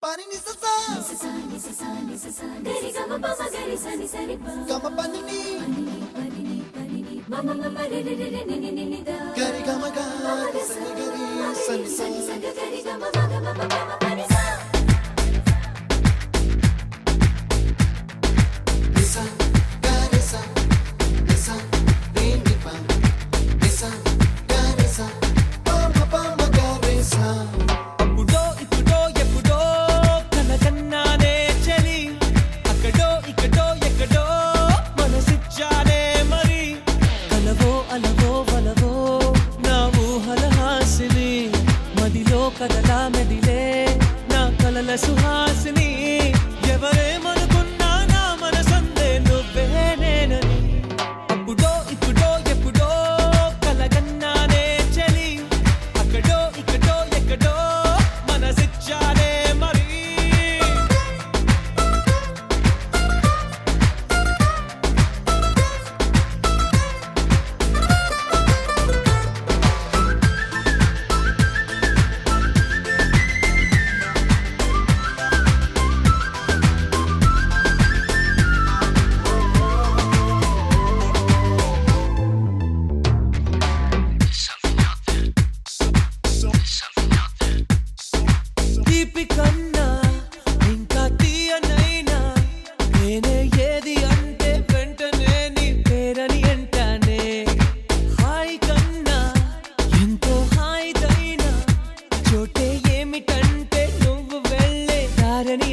Pani ni sa sa gari ga ma pa ma gari sa ni sa ri pa ga ma pa ni ma ma ma ma re re re ni ni ni da gari ga ma ga sa ni gari sa ni sa gari ga ma ma ga ma pa ma pa ni sa ni sa gari sa ni sa re ni pa ni sa gari sa pa ma gari sa కదలా మెదిలే నా కలల సుహాసిని ఎవరేమనుకున్నా నా మనసందే నువ్వే నేనని అప్పుడో ఇప్పుడో ఎప్పుడో కలగన్నానే చలి అక్కడో ఇక్కడో ఎక్కడో మనసిచ్చానే మరి కన్నా ఇంకా తీయనైనా నేనే ఏది అంటే వెంటనే నీ పేరని అంటానే హాయ్ కన్నా ఎంతో హాయిదైనా చోటే ఏమిటంటే నువ్వు వెళ్ళే దారని